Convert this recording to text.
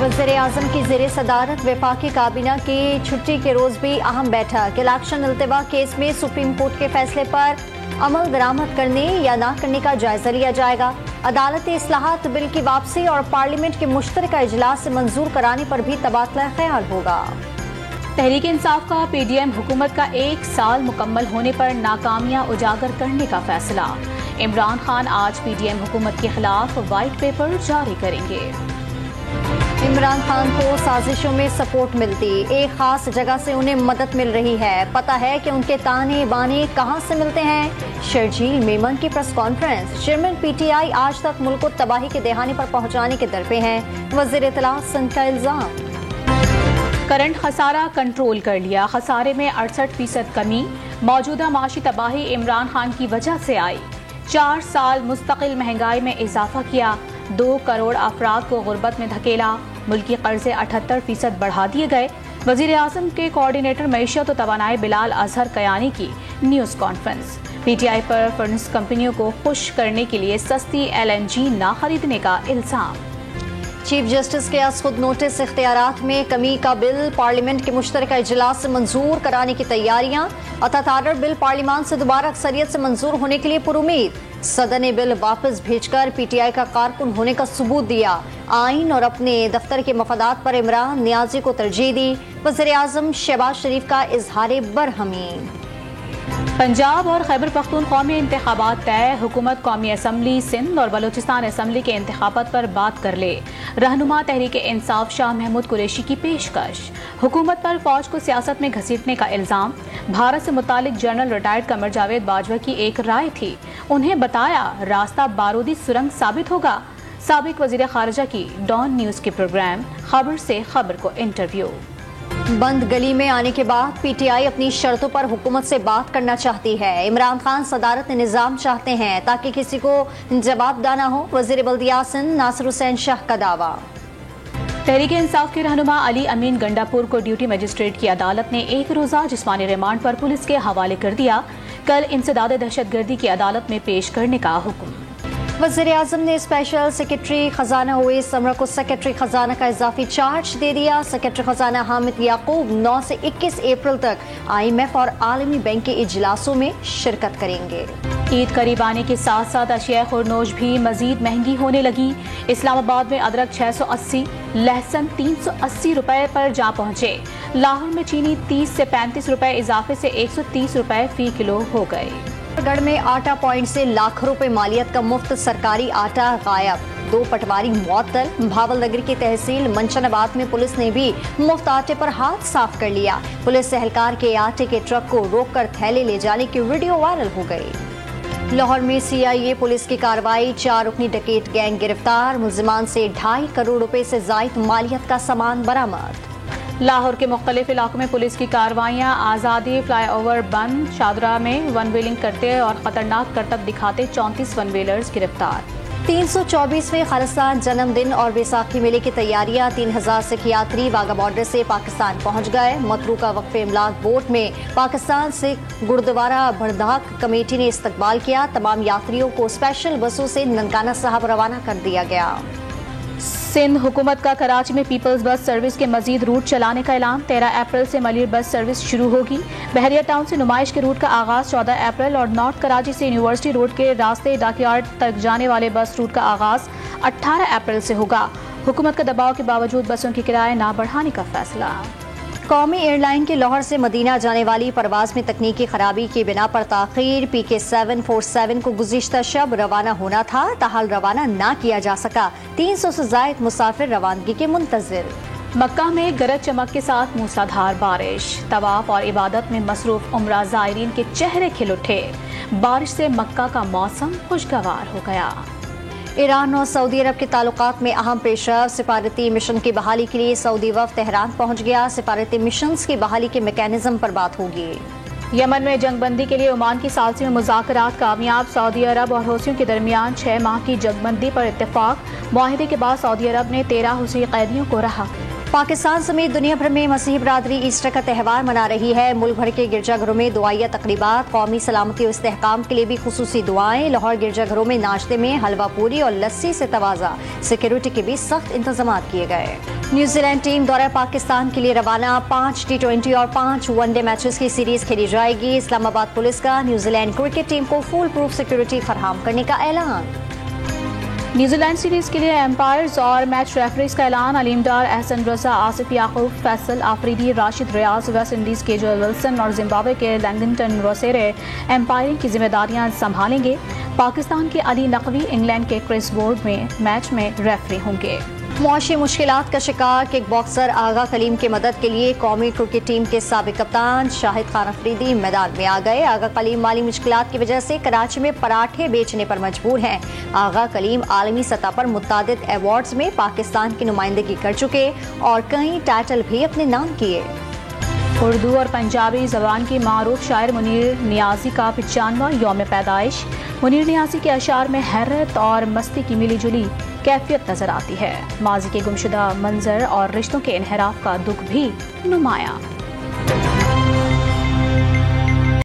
वज़ीर-ए-आज़म की ज़ेर सदारत वफाकी काबीना की छुट्टी के रोज़ भी अहम बैठक। इलेक्शन अल्तवा केस में सुप्रीम कोर्ट के फैसले पर अमल दरामद करने या ना करने का जायजा लिया जाएगा। अदालती इस्लाहात बिल की वापसी और पार्लियामेंट के मुश्तरका इजलास से मंजूर कराने पर भी तबादला ख्याल होगा। तहरीक इंसाफ का पीडीएम हुकूमत का 1 साल मुकम्मल होने पर नाकामियां उजागर करने का फैसला। इमरान खान आज पीडीएम हुकूमत के खिलाफ व्हाइट पेपर जारी करेंगे। इमरान खान को साजिशों में सपोर्ट मिलती, एक खास जगह से उन्हें मदद मिल रही है। पता है कि उनके ताने बाने कहां से मिलते हैं। शर्जील मेमन की प्रेस कॉन्फ्रेंस। चेयरमैन पीटीआई आज तक मुल्क को तबाही के दहाने पर पहुंचाने के दर पे हैं। वज़ीर इत्तलात सिंध का इल्जाम। करंट खसारा कंट्रोल कर लिया, खसारे में 68% कमी। मौजूदा माशी तबाही इमरान खान की वजह से आई। 4 साल मुस्तकिल महंगाई में इजाफा किया। 2 करोड़ अफराद को गुर्बत में धकेला। मुल्की कर्जे 78% बढ़ा दिए गए। वज़ीर आज़म के कोऑर्डिनेटर मईशत और तवानाई बिलाल अजहर कयानी की न्यूज़ कॉन्फ्रेंस। पीटीआई पर फर्नेस कंपनियों को खुश करने के लिए सस्ती एलएनजी ना खरीदने का इल्जाम। चीफ जस्टिस के खुद नोटिस इख्तियारात में कमी का बिल पार्लियामेंट के मुश्तरका इजलास से मंजूर कराने की तैयारियां। अतातारर बिल पार्लियामान से दोबारा अक्सरियत से मंजूर होने के लिए पुरुमीद। सदर ने बिल वापस भेजकर पीटीआई का कारकुन होने का सबूत दिया। आइन और अपने दफ्तर के मफादात पर इमरान नियाजी को तरजीह दी। वज़ीर आज़म शहबाज शरीफ का इजहार बरहमी। पंजाब और खैबर पख्तूनख्वा में इंतखाबात तय। हुकूमत कौमी असम्बली सिंध और बलूचिस्तान असम्बली के इंतखाबात पर बात कर ले। रहनुमा तहरीक इंसाफ शाह महमूद कुरैशी की पेशकश। हुकूमत पर फौज को सियासत में घसीटने का इल्जाम। भारत से मुतालिक जनरल रिटायर्ड कमर जावेद बाजवा की एक राय थी। उन्हें बताया रास्ता बारूदी सुरंग साबित होगा। साबिक वजीर खारजा की डॉन न्यूज़ के प्रोग्राम खबर से खबर को इंटरव्यू। बंद गली में आने के बाद पीटीआई अपनी शर्तों पर हुकूमत से बात करना चाहती है। इमरान खान सदारत निज़ाम चाहते हैं ताकि किसी को जवाबदा ना हो। वज़ीर बल्दियात सिंध नासिर हुसैन शाह का दावा। तहरीक इंसाफ के रहनुमा अली अमीन गंडापुर को ड्यूटी मजिस्ट्रेट की अदालत ने 1 रोज़ा जिस्मानी रिमांड पर पुलिस के हवाले कर दिया। कल इंसदाद दहशतगर्दी की अदालत में पेश करने का हुक्म। वज़ीर आज़म ने स्पेशल सेक्रेटरी खजाना ओवैस समरा को सेक्रेटरी खजाना का इजाफी चार्ज दे दिया। सेक्रेटरी खजाना हामिद याकूब 9 से 21 अप्रैल तक IMF और आलमी बैंक के इजलासों में शिरकत करेंगे। ईद करीब आने के साथ साथ अशिया खुरनोश भी मजीद महंगी होने लगी। इस्लामाबाद में अदरक 680, लहसुन 380 रुपए पर जा पहुंचे। लाहौर में चीनी 30 से 35 रुपए इजाफे से 130 रुपए फी किलो हो गए। गढ़ में आटा पॉइंट से लाखों रुपए मालियत का मुफ्त सरकारी आटा गायब। 2 पटवारी मुअत्तल। भावलनगर की तहसील मंशनाबाद में पुलिस ने भी मुफ्त आटे पर हाथ साफ कर लिया। पुलिस एहलकार के आटे के ट्रक को रोककर थैले ले जाने की वीडियो वायरल हो गई। लाहौर में CIA पुलिस की कार्रवाई। 4 रुकनी डकैत गैंग गिरफ्तार। मुलजिमान से 2.5 करोड़ रुपए से जायद मालियत का सामान बरामद। लाहौर के मुख्तलिफ इलाकों में पुलिस की कार्रवाइयां। आज़ादी फ्लाईओवर बंद। शादरा में वन व्हीलिंग करते और खतरनाक करतब दिखाते 34 वन व्हीलर्स गिरफ्तार। 324वें खालिस्तान जन्मदिन और बैसाखी मेले की तैयारियां। 3000 सिख यात्री वाघा बॉर्डर से पाकिस्तान पहुंच गए। मतरूका वक्फे इमलाक बोट में पाकिस्तान सिख गुरुद्वारा बड़धाक कमेटी ने इस्तकबाल किया। तमाम यात्रियों को स्पेशल बसों से ननकाना साहब रवाना कर दिया गया। सिंध हुकूमत का कराची में पीपल्स बस सर्विस के मजीद रूट चलाने का ऐलान। 13 अप्रैल से मलिर बस सर्विस शुरू होगी। बहरिया टाउन से नुमाइश के रूट का आगाज 14 अप्रैल और नॉर्थ कराची से यूनिवर्सिटी रोड के रास्ते डॉकयार्ड तक जाने वाले बस रूट का आगाज 18 अप्रैल से होगा। हुकूमत के दबाव के बावजूद बसों के किराए ना बढ़ाने का फैसला। कौमी एयरलाइन के लाहौर से मदीना जाने वाली परवाज में तकनीकी खराबी की बिना पर ताखीर। PK 747 को गुज़िश्ता शब रवाना होना था, ताहाल रवाना ना किया जा सका। 300 से जायद मुसाफिर रवानगी के मुंतजिर। मक्का में गरज चमक के साथ मूसलाधार बारिश। तवाफ और इबादत में मसरूफ उम्रा ज़ायरीन के चेहरे खिल उठे। बारिश से मक्का का मौसम खुशगवार हो गया। ईरान और सऊदी अरब के ताल्लुकात में अहम पेशरफ्त। सिफारती मिशन की बहाली के लिए सऊदी वफ़द तेहरान पहुंच गया। सिफारती मिशंस की बहाली के मैकेनिज्म पर बात होगी। यमन में जंगबंदी के लिए ओमान की सालसी में मुज़ाकरात कामयाब। सऊदी अरब और हौसियों के दरमियान 6 माह की जंगबंदी पर इत्तेफाक। मुआहिदे के बाद सऊदी अरब ने 13 हौसी कैदियों को रहा। पाकिस्तान समेत दुनिया भर में मसीही बरादरी ईस्टर का त्यौहार मना रही है। मुल्क भर के गिरजाघरों में दुआया तकरीबात, कौमी सलामती और इस्तेहकाम के लिए भी खुसूसी दुआएं। लाहौर गिरजाघरों में नाश्ते में हलवा पूरी और लस्सी से तवाज़ा। सिक्योरिटी के भी सख्त इंतजाम किए गए। न्यूजीलैंड टीम दौरा पाकिस्तान के लिए रवाना। 5 T20 और 5 वनडे मैचेस की सीरीज खेली जाएगी। इस्लामाबाद पुलिस का न्यूजीलैंड क्रिकेट टीम को फुल प्रूफ सिक्योरिटी फराहम करने का ऐलान। न्यूजीलैंड सीरीज के लिए एम्पायर्स और मैच रेफरीज का ऐलान। अलीम डार, एहसन रजा, आसिफ याकूब, फैसल आफरीदी, राशिद रियाज, वेस्ट इंडीज के जोएल विल्सन और जिम्बाब्वे के लैंगटन रोसेरे एम्पायरिंग की जिम्मेदारियां संभालेंगे। पाकिस्तान के अली नकवी इंग्लैंड के क्रिस बोर्ड में मैच में रेफरी होंगे। मुआशी मुश्किलात का शिकार किक बॉक्सर आगा कलीम की मदद के लिए कौमी क्रिकेट टीम के साबिक कप्तान शाहिद खान अफरीदी मैदान में आ गए। आगा कलीम माली मुश्किलात की वजह से कराची में पराठे बेचने पर मजबूर हैं। आगा कलीम आलमी सतह पर मुतादिद अवार्ड्स में पाकिस्तान की नुमाइंदगी कर चुके और कई टाइटल भी अपने नाम किए। उर्दू और पंजाबी ज़बान के मारूफ शायर मुनीर नियाज़ी का 95वां यौम पैदाइश। मुनीर नियाज़ी के अशार में हैरत और मस्ती की मिली जुली कैफियत नजर आती है। माजी के गुमशुदा मंजर और रिश्तों के इन्हिराफ का दुख भी नुमाया।